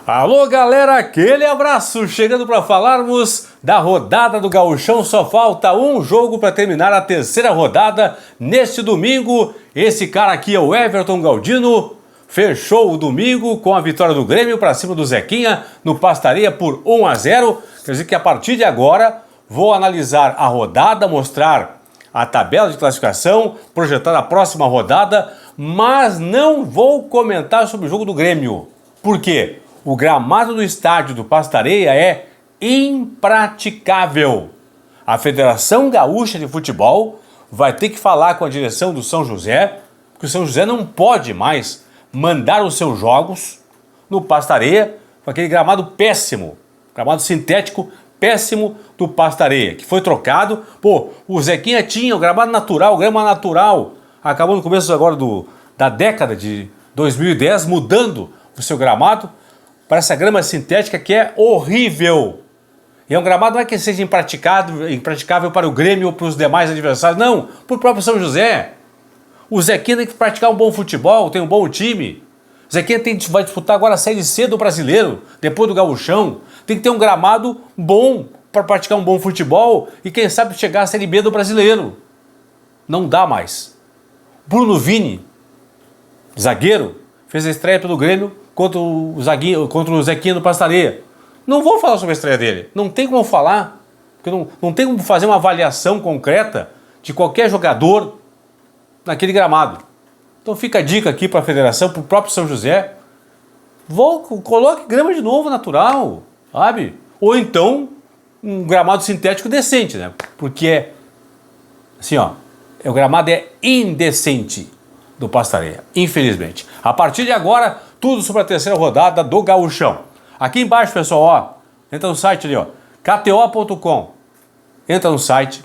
Alô galera, aquele abraço, chegando para falarmos da rodada do Gauchão. Só falta um jogo para terminar a terceira rodada neste domingo. Esse cara aqui é o Everton Galdino, fechou o domingo com a vitória do Grêmio para cima do Zequinha no Pastaria por 1-0. Quer dizer que a partir de agora vou analisar a rodada, mostrar a tabela de classificação, projetar a próxima rodada, mas não vou comentar sobre o jogo do Grêmio. Por quê? O gramado do estádio do Pastareia é impraticável. A Federação Gaúcha de Futebol vai ter que falar com a direção do São José, porque o São José não pode mais mandar os seus jogos no Pastareia com aquele gramado péssimo, gramado sintético péssimo do Pastareia, que foi trocado. Pô, o Zequinha tinha o gramado natural, grama natural, acabou no começo agora da década de 2010, mudando o seu gramado para essa grama sintética que é horrível. E é um gramado não é que seja impraticável para o Grêmio ou para os demais adversários, não, para o próprio São José. O Zequinha tem que praticar um bom futebol, tem um bom time. O Zequinha vai disputar agora a Série C do Brasileiro, depois do Gauchão. Tem que ter um gramado bom para praticar um bom futebol e quem sabe chegar à Série B do Brasileiro. Não dá mais. Bruno Vini, zagueiro, fez a estreia pelo Grêmio contra o Zequinha no Pastareia. Não vou falar sobre a estreia dele. Não tem como falar. Porque não tem como fazer uma avaliação concreta de qualquer jogador naquele gramado. Então fica a dica aqui para a federação, para o próprio São José. Coloque grama de novo natural, sabe? Ou então um gramado sintético decente, né? Porque assim, ó, o gramado é indecente do Pastareia, infelizmente. A partir de agora, tudo sobre a terceira rodada do Gauchão. Aqui embaixo, pessoal, ó, entra no site ali, ó, kto.com. Entra no site,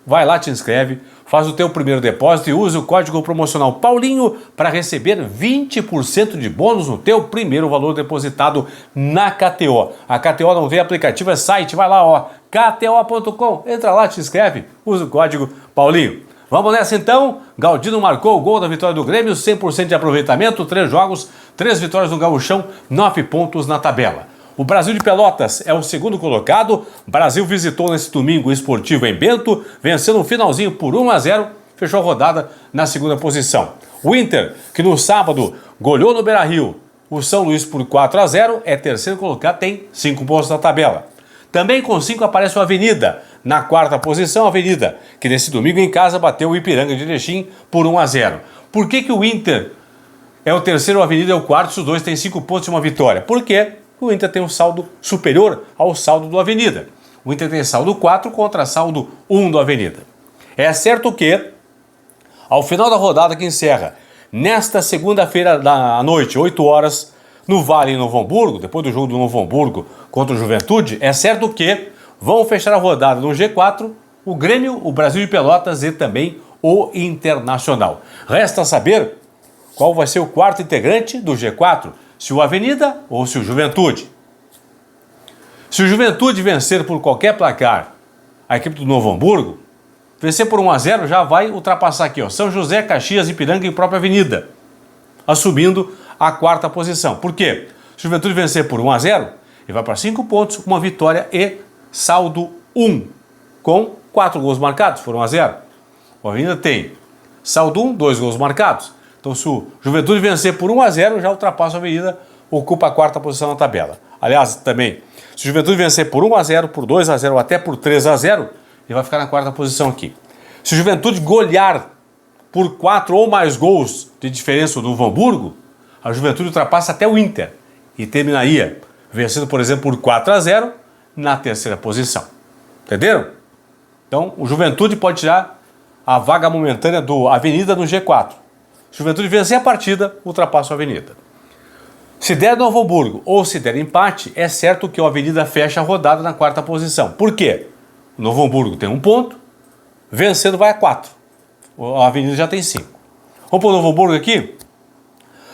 vai lá, te inscreve, faz o teu primeiro depósito e usa o código promocional Paulinho para receber 20% de bônus no teu primeiro valor depositado na KTO. A KTO não tem aplicativo, é site, vai lá, ó, kto.com, entra lá, te inscreve, usa o código Paulinho. Vamos nessa então, Galdino marcou o gol da vitória do Grêmio, 100% de aproveitamento, 3 jogos, 3 vitórias no Gauchão, 9 pontos na tabela. O Brasil de Pelotas é o segundo colocado. O Brasil visitou nesse domingo o Esportivo em Bento, vencendo no finalzinho por 1-0, fechou a rodada na segunda posição. O Inter, que no sábado goleou no Beira-Rio o São Luís por 4-0, é terceiro colocado, tem 5 pontos na tabela. Também com 5 aparece o Avenida, na quarta posição, a Avenida, que nesse domingo em casa bateu o Ipiranga de Erechim por 1-0. Por que o Inter é o terceiro, o Avenida é o quarto, se os dois têm 5 pontos e uma vitória? Porque o Inter tem um saldo superior ao saldo do Avenida. O Inter tem saldo 4 contra saldo 1 do Avenida. É certo que, ao final da rodada que encerra, nesta segunda-feira à noite, 8 horas, no Vale, em Novo Hamburgo, depois do jogo do Novo Hamburgo contra o Juventude, é certo que vão fechar a rodada no G4 o Grêmio, o Brasil de Pelotas e também o Internacional. Resta saber qual vai ser o quarto integrante do G4, se o Avenida ou se o Juventude. Se o Juventude vencer por qualquer placar a equipe do Novo Hamburgo, vencer por 1-0 já vai ultrapassar aqui, ó, São José, Caxias, Ipiranga e própria Avenida, assumindo a quarta posição. Por quê? Se o Juventude vencer por 1-0, ele vai para 5 pontos, uma vitória e saldo 1, com 4 gols marcados, por 1-0. O Avenida tem saldo 1, 2 gols marcados. Então, se o Juventude vencer por 1-0, já ultrapassa a Avenida, ocupa a quarta posição na tabela. Aliás, também, se o Juventude vencer por 1-0, por 2-0 ou até por 3-0, ele vai ficar na quarta posição aqui. Se o Juventude golear por 4 ou mais gols de diferença do Novo Hamburgo, a Juventude ultrapassa até o Inter e terminaria vencendo, por exemplo, por 4-0 na terceira posição. Entenderam? Então, o Juventude pode tirar a vaga momentânea do Avenida no G4. Se o Juventude vencer a partida, ultrapassa a Avenida. Se der Novo Hamburgo ou se der empate, é certo que o Avenida fecha a rodada na quarta posição. Por quê? O Novo Hamburgo tem 1 ponto, vencendo vai a 4. A Avenida já tem 5. Vamos para o Novo Hamburgo aqui?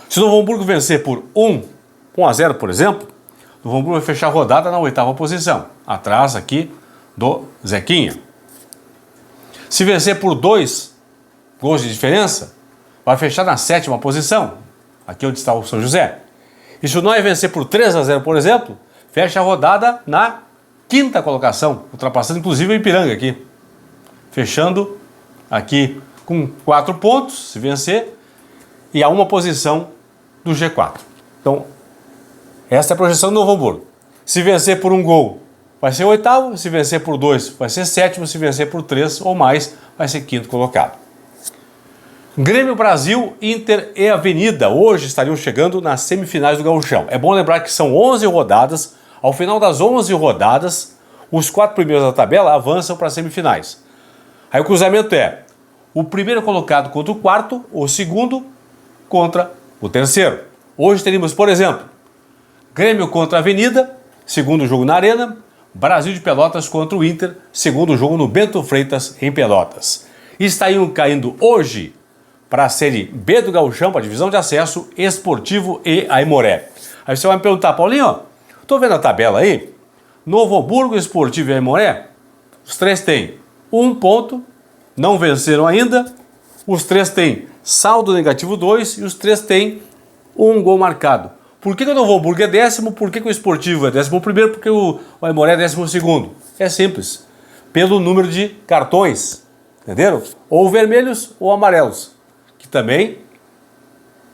Se o Novo Hamburgo vencer por 1-0, por exemplo, o Novo Hamburgo vai fechar a rodada na 8ª posição, atrás aqui do Zequinha. Se vencer por 2 gols de diferença, vai fechar na 7ª posição, aqui onde está o São José. E se o Noia vencer por 3-0, por exemplo, fecha a rodada na quinta colocação, ultrapassando inclusive o Ipiranga aqui. Fechando aqui com 4 pontos, se vencer, e a uma posição do G4. Então, essa é a projeção do Novo Hamburgo. Se vencer por um gol, vai ser oitavo. Se vencer por 2, vai ser sétimo. Se vencer por 3 ou mais, vai ser quinto colocado. Grêmio Brasil, Inter e Avenida hoje estariam chegando nas semifinais do Gauchão. É bom lembrar que são 11 rodadas. Ao final das 11 rodadas, os 4 primeiros da tabela avançam para as semifinais. Aí o cruzamento é o primeiro colocado contra o quarto, o segundo contra o terceiro. Hoje teríamos, por exemplo, Grêmio contra a Avenida, segundo jogo na Arena. Brasil de Pelotas contra o Inter, segundo jogo no Bento Freitas, em Pelotas. E estariam caindo hoje para a Série B do Gauchão, para a divisão de acesso, Esportivo e Aimoré. Aí você vai me perguntar, Paulinho, tô vendo a tabela aí, Novo Hamburgo, Esportivo e Aimoré, os 3 têm 1 ponto, não venceram ainda, os 3 têm saldo negativo 2 e os 3 têm 1 gol marcado. Por que o Novo Hamburgo é 10º? Por que o Esportivo é 11º? Porque o Aimoré é 12º? É simples. Pelo número de cartões, entenderam? Ou vermelhos ou amarelos. Que também,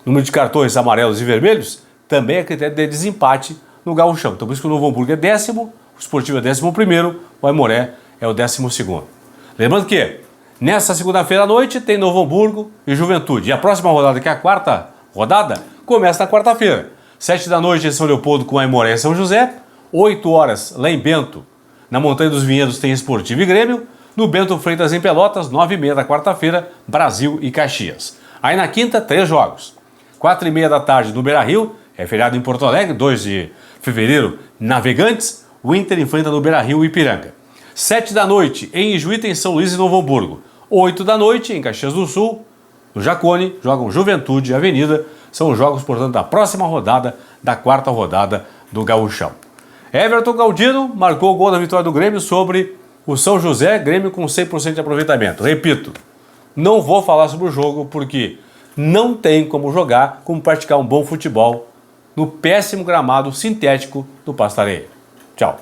número de cartões amarelos e vermelhos, também é critério de desempate no Gauchão. Então por isso que o Novo Hamburgo é 10º, o Esportivo é 11º, o Aimoré é o 12º. Lembrando que, nessa segunda-feira à noite, tem Novo Hamburgo e Juventude. E a próxima rodada, que é a quarta rodada, começa na quarta-feira. 7 da noite em São Leopoldo com Aimoré e São José. 8 horas lá em Bento, na Montanha dos Vinhedos, tem Esportivo e Grêmio. No Bento Freitas em Pelotas, 9h30 da quarta-feira, Brasil e Caxias. Aí na quinta, 3 jogos. 4h30 da tarde no Beira-Rio, é feriado em Porto Alegre, 2 de fevereiro, Navegantes. O Inter enfrenta no Beira-Rio o Ipiranga. 7 da noite em Ijuí tem São Luís e Novo Hamburgo. 8 da noite em Caxias do Sul, no Jacone, jogam Juventude e Avenida. São os jogos, portanto, da próxima rodada, da quarta rodada do Gauchão. Everton Galdino marcou o gol da vitória do Grêmio sobre o São José, Grêmio com 100% de aproveitamento. Repito, não vou falar sobre o jogo porque não tem como jogar, como praticar um bom futebol no péssimo gramado sintético do Pasto Areia. Tchau.